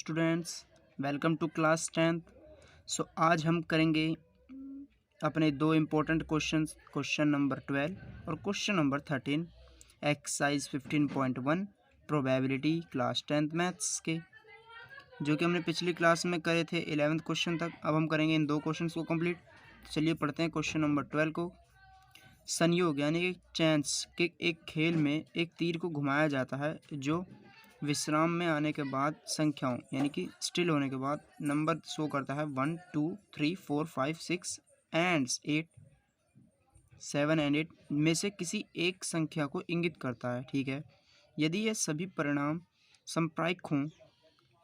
Students, welcome to class 10th। आज हम करेंगे अपने दो इम्पोर्टेंट क्वेश्चन नंबर 12 और question number 13 exercise 15.1 probability class 10th maths के, जो कि हमने पिछली क्लास में करे थे 11th क्वेश्चन तक। अब हम करेंगे इन दो क्वेश्चंस को कंप्लीट। चलिए पढ़ते हैं क्वेश्चन नंबर 12 को। संयोग यानी कि चांस के एक खेल में एक तीर को घुमाया जाता है जो विश्राम में आने के बाद संख्याओं यानी कि स्टिल होने के बाद नंबर शो करता है 1 2 3 4 5 6 एंड 8 7 एंड 8 में से किसी एक संख्या को इंगित करता है। ठीक है, यदि यह सभी परिणाम संप्रायिक हों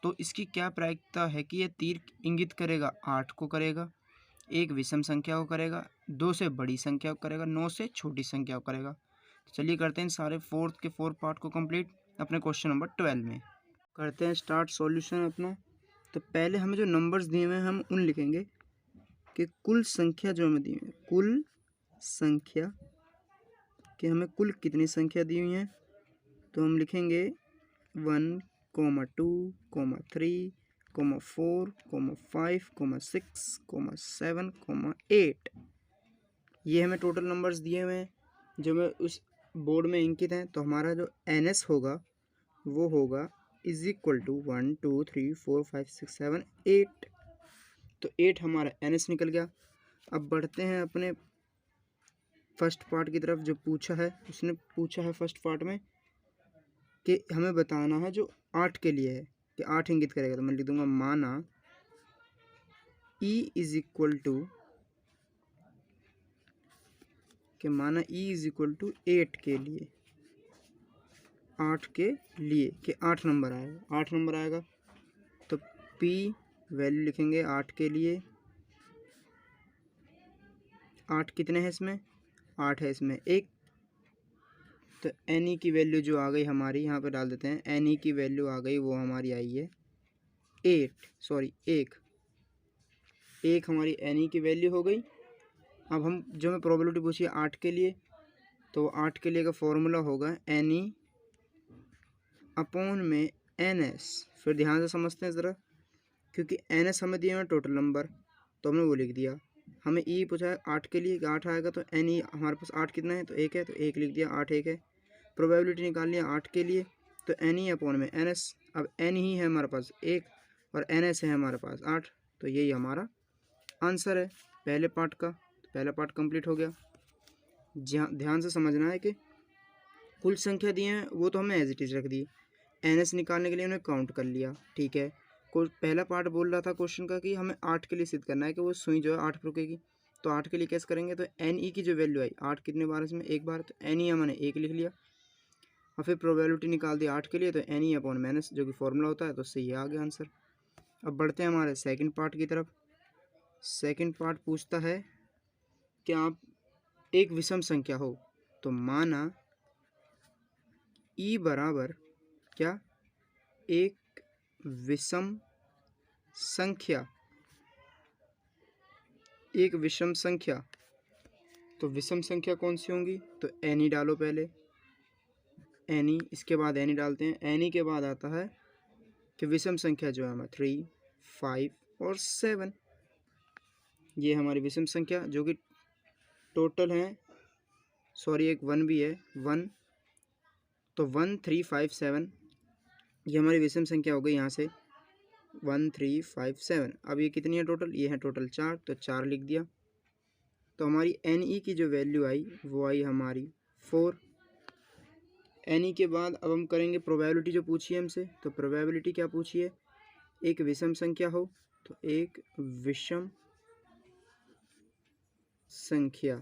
तो इसकी क्या प्रायिकता है कि यह तीर इंगित करेगा 8 को करेगा, एक विषम संख्या को करेगा, 2 से बड़ी संख्या को करेगा, 9 से छोटी संख्या को करेगा। तो चलिए करते हैं सारे फोर्थ के 4 पार्ट को कंप्लीट। अपने क्वेश्चन नंबर 12 में करते हैं स्टार्ट सॉल्यूशन अपना। तो पहले हमें जो नंबर्स दिए हुए हैं हम उन लिखेंगे कि कुल संख्या जो हमें दी हुई है, कुल संख्या कि हमें कुल कितनी संख्या दी हुई है, तो हम लिखेंगे 1, 2, 3, 4, 5, 6, 7, 8। ये हमें टोटल नंबर्स दिए हुए हैं जो हमें उस बोर्ड में अंकित हैं। तो हमारा जो NS होगा वो होगा इज इक्वल टू 1 2 3 4 5 6 7 8। तो 8 हमारा NS निकल गया। अब बढ़ते हैं अपने फर्स्ट पार्ट की तरफ। जो पूछा है उसने पूछा है फर्स्ट पार्ट में कि हमें बताना है जो 8 के लिए है कि 8 इंगित करेगा। तो मैं लिख दूंगा माना E is equal to E is equal to 8 के लिए, 8 के लिए कि 8 नंबर आएगा, 8 नंबर आएगा। तो P वैल्यू लिखेंगे 8 के लिए। 8 कितने हैं इसमें? 8 है इसमें एक। तो NE की वैल्यू जो आ गई हमारी, यहाँ पे डाल देते हैं, NE की वैल्यू आ गई, वो हमारी आई है 1 हमारी NE की वैल्यू हो गई। अब हम जो हमें प्रोबेबिलिटी पूछी है 8 के लिए, तो 8 के लिए का फॉर्मूला होगा NE अपॉन में NS। फिर ध्यान से समझते हैं ज़रा, क्योंकि NS हमें दिया है टोटल नंबर, तो हमने वो लिख दिया। हमें E पूछा है 8 के लिए, 8 आएगा, तो NE हमारे पास 8 कितना है, तो 1 है, तो 1 लिख दिया, 8 1 है। प्रोबेबिलिटी निकाल लिया 8 के लिए, तो NE अपॉन में NS। अब N ही है हमारे पास 1 और NS है हमारे पास 8, तो यही हमारा आंसर है पहले पार्ट का। तो पहला पार्ट कंप्लीट हो गया। ध्यान से समझना है कि कुल संख्या दी है वो तो हमने एज इट इज़ रख दी, NS निकालने के लिए उन्हें काउंट कर लिया। ठीक है, पहला पार्ट बोल रहा था क्वेश्चन का कि हमें 8 के लिए सिद्ध करना है कि वो सुई जो है 8 पर रुकेगी। तो 8 के लिए कैसे करेंगे, तो NE की जो वैल्यू आई, 8 कितने बार इसमें, एक बार, तो NE हमने 1 लिख लिया। और फिर प्रोबेबिलिटी निकाल दी 8 के लिए, तो NE अपॉन माइनस जो कि फॉर्मूला होता है, तो उससे ये आ गया आंसर। अब बढ़ते हैं हमारे सेकंड पार्ट की तरफ। सेकंड पार्ट पूछता है कि आप एक विषम संख्या हो, तो माना E बराबर क्या, एक विषम संख्या, एक विषम संख्या। तो विषम संख्या कौन सी होंगी, तो NE डालो पहले, NE, इसके बाद NE डालते हैं। NE के बाद आता है कि विषम संख्या जो है हमारा 3 5 और 7, ये हमारी विषम संख्या जो कि टोटल हैं, सॉरी एक 1 भी है, 1, तो 1 3 5 7 ये हमारी विषम संख्या हो गई। यहाँ से 1 3 5 7, अब ये कितनी है टोटल, ये है टोटल 4, तो 4 लिख दिया। तो हमारी NE की जो वैल्यू आई वो आई हमारी 4। NE के बाद अब हम करेंगे प्रोबेबिलिटी जो पूछी है हमसे। तो प्रोबेबिलिटी क्या पूछी है, एक विषम संख्या हो, तो एक विषम संख्या,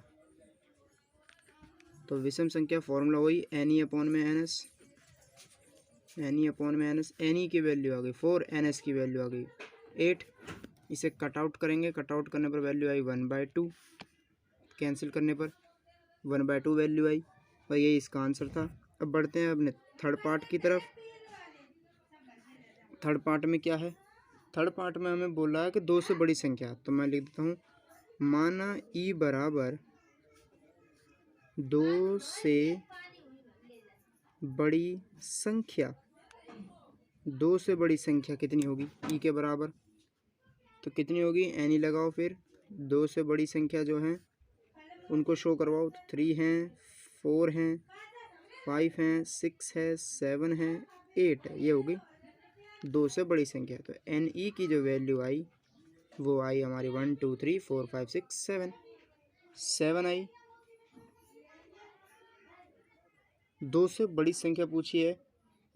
तो विषम संख्या फॉर्मूला वही NE अपॉन में NS, NE अपॉन में NS। NE की वैल्यू आ गई 4, NS की वैल्यू आ गई 8। इसे कट आउट करेंगे, कट आउट करने पर वैल्यू आई 1/2, कैंसिल करने पर 1/2 वैल्यू आई, और यही इसका आंसर था। अब बढ़ते हैं अपने थर्ड पार्ट की तरफ। थर्ड पार्ट में क्या है, थर्ड पार्ट में हमें बोल रहा है कि 2 से बड़ी संख्या। तो मैं लिख देता हूँ, माना E बराबर 2 से बड़ी संख्या, 2 से बड़ी संख्या कितनी होगी ई के बराबर, तो कितनी होगी एन ई लगाओ, फिर 2 से बड़ी संख्या जो हैं उनको शो करवाओ। तो 3 हैं, 4 हैं, 5 हैं, 6 है, 7 है, 8 है, ये होगी 2 से बड़ी संख्या। तो एन ई की जो वैल्यू आई वो आई हमारी 1 2 3 4 5 6 7, 7 आई। 2 से बड़ी संख्या पूछी है,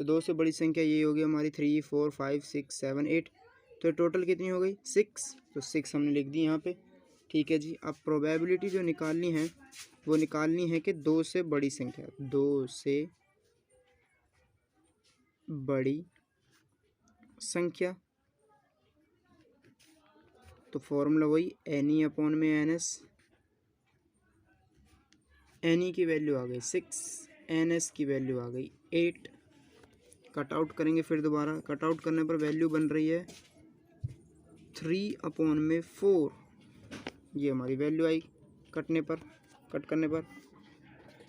तो 2 से बड़ी संख्या ये होगी हमारी 3 4 5 6 7 8, तो टोटल कितनी हो गई 6, तो 6 हमने लिख दी यहाँ पे। ठीक है जी, अब प्रोबेबिलिटी जो निकालनी है वो निकालनी है कि 2 से बड़ी संख्या, 2 से बड़ी संख्या, तो फॉर्मूला वही एन ई अपॉन में एन एस। एन ई की वैल्यू आ गई 6, एन एस की वैल्यू आ गई 8। कट आउट करेंगे फिर दोबारा, कट आउट करने पर वैल्यू बन रही है 3 अपॉन में 4, ये हमारी वैल्यू आई कटने पर, कट करने पर।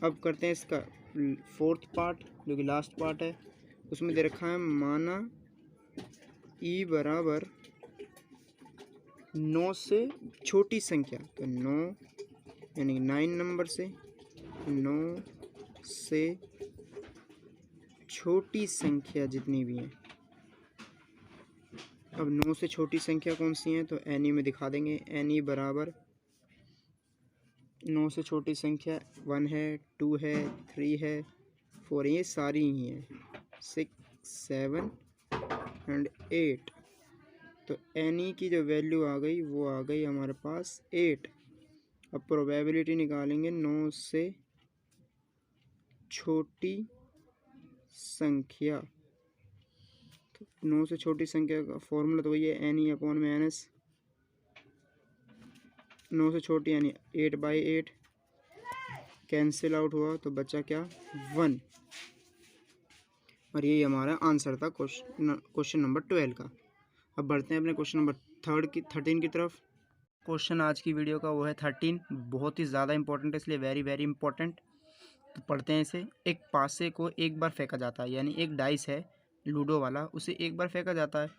अब करते हैं इसका फोर्थ पार्ट जो कि लास्ट पार्ट है, उसमें दे रखा है माना ई बराबर 9 से छोटी संख्या, तो 9 यानी 9 नंबर से 9 से छोटी संख्या जितनी भी हैं। अब 9 से छोटी संख्या कौन सी हैं, तो एन ई में दिखा देंगे। एन ई बराबर 9 से छोटी संख्या 1 है, 2 है, 3 है, 4 है, ये सारी ही हैं, 6 7 एंड 8। तो एन ई की जो वैल्यू आ गई वो आ गई हमारे पास 8। अब प्रोबेबिलिटी निकालेंगे 9 से छोटी संख्या, तो 9 से छोटी संख्या का फॉर्मूला तो वही है एन ई अपॉन में एन एस। 9 से छोटी यानी 8/8 कैंसिल आउट हुआ तो बचा क्या 1, और यही हमारा आंसर था क्वेश्चन नंबर 12 का। अब बढ़ते हैं अपने क्वेश्चन नंबर 13 की तरफ। क्वेश्चन आज की वीडियो का वो है 13, बहुत ही ज़्यादा इंपॉर्टेंट है, इसलिए वेरी वेरी इंपॉर्टेंट। तो पढ़ते हैं इसे। एक पासे को एक बार फेंका जाता है, यानी एक डाइस है लूडो वाला, उसे एक बार फेंका जाता है,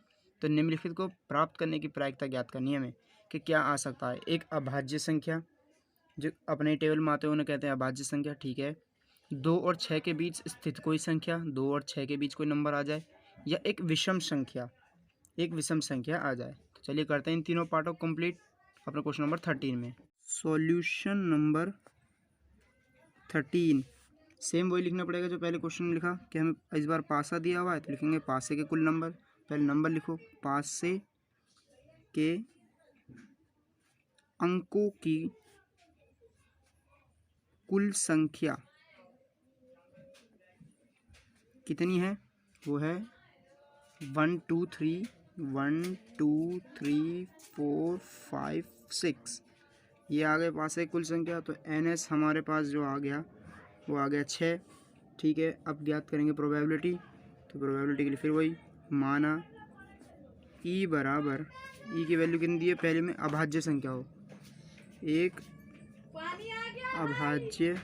तो निम्नलिखित को प्राप्त करने की प्रायिकता ज्ञात करनी है हमें कि क्या आ सकता है। एक अभाज्य संख्या, जो अपने टेबल में आते हैं उन्हें कहते हैं अभाज्य संख्या, ठीक है। 2 और 6 के बीच स्थित कोई संख्या, 2 और 6 के बीच कोई नंबर आ जाए, या एक विषम संख्या, एक विषम संख्या आ जाए। तो चलिए करते हैं इन तीनों पार्टों को कंप्लीट अपने क्वेश्चन नंबर 13 में। सॉल्यूशन नंबर 13 सेम वही लिखना पड़ेगा जो पहले क्वेश्चन में लिखा कि हमें इस बार पासा दिया हुआ है, तो लिखेंगे पासे के कुल नंबर। पहले नंबर लिखो, पासे के अंकों की कुल संख्या कितनी है, वो है 1 2 3 1 2 3 4 5 6, ये आ गए पासे की कुल संख्या। तो एन एस हमारे पास जो आ गया वो आ गया 6, ठीक है। अब ज्ञात करेंगे प्रोबेबिलिटी, तो प्रोबेबिलिटी के लिए फिर वही माना ई बराबर, ई की वैल्यू कितनी दी है, पहले में अभाज्य संख्या हो, एक अभाज्य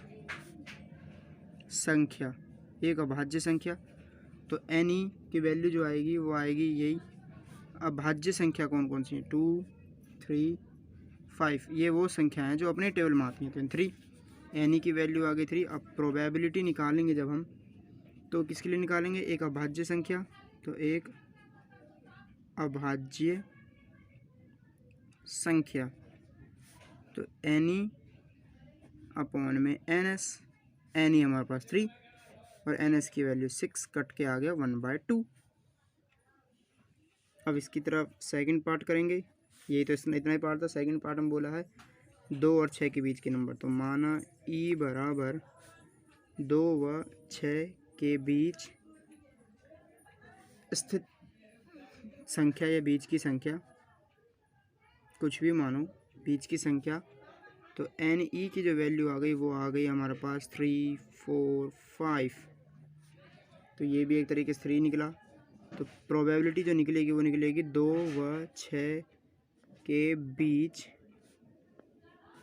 संख्या, एक अभाज्य संख्या, तो एन ई की वैल्यू जो आएगी वो आएगी यही। अभाज्य संख्या कौन कौन सी हैं, 2 3 5, ये वो संख्या हैं जो अपने टेबल में आती हैं। तो 3, एन ई की वैल्यू आ गई 3। अब प्रोबेबिलिटी निकालेंगे जब हम, तो किसके लिए निकालेंगे, एक अभाज्य संख्या, तो एक अभाज्य संख्या, तो एन ई अपॉन में एन एस, एन ई हमारे पास 3 और एन एस की वैल्यू 6, कट के आ गया 1/2। अब इसकी तरफ सेकंड पार्ट करेंगे, यही तो इतना ही पार्ट था। सेकंड पार्ट हम बोला है 2 और 6 के बीच के नंबर, तो माना ई बराबर 2 व 6 के बीच स्थित संख्या या बीच की संख्या, कुछ भी मानो बीच की संख्या, तो एन ई की जो वैल्यू आ गई वो आ गई हमारे पास 3 4 5, तो ये भी एक तरीके से 3 निकला। तो प्रोबेबिलिटी जो निकलेगी वो निकलेगी 2 व 6 के बीच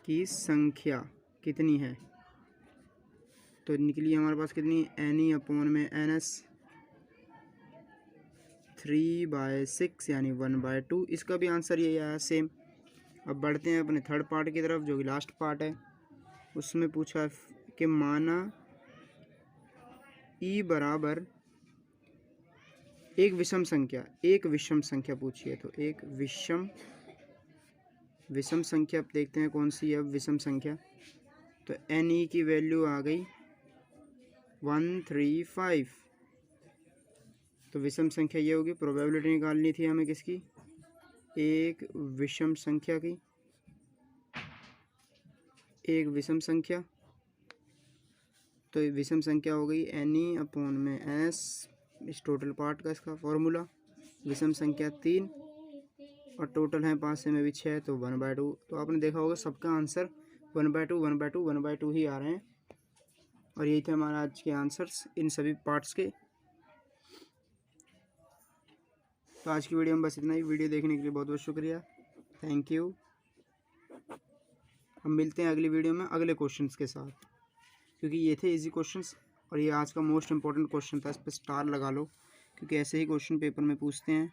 की संख्या कितनी है, तो निकली हमारे पास कितनी, एन ई अपॉन में एन एस, 3/6 यानी 1/2। इसका भी आंसर यही आया सेम। अब बढ़ते हैं अपने थर्ड पार्ट की तरफ, जो कि लास्ट पार्ट है। उसमें पूछा कि माना ई बराबर एक विषम संख्या पूछिए। तो एक विषम संख्या देखते हैं कौन सी है। अब विषम संख्या तो एन ई की वैल्यू आ गई 135। तो विषम संख्या ये होगी। प्रोबेबिलिटी निकालनी थी हमें किसकी, एक विषम संख्या की। एक विषम संख्या तो विषम संख्या हो गई एन ई अपॉन में एस, इस टोटल पार्ट का इसका फॉर्मूला। विषम संख्या 3 और टोटल है 5 से में भी 6, तो 1/2। तो आपने देखा होगा सबका आंसर 1/2 1/2 1/2 ही आ रहे हैं। और यही थे हमारा आज के आंसर्स इन सभी पार्ट्स के। तो आज की वीडियो में बस इतना ही। वीडियो देखने के लिए बहुत बहुत शुक्रिया, थैंक यू। हम मिलते हैं अगली वीडियो में अगले क्वेश्चंस के साथ, क्योंकि ये थे इजी क्वेश्चंस और ये आज का मोस्ट इंपॉर्टेंट क्वेश्चन था। इस पर स्टार लगा लो, क्योंकि ऐसे ही क्वेश्चन पेपर में पूछते हैं।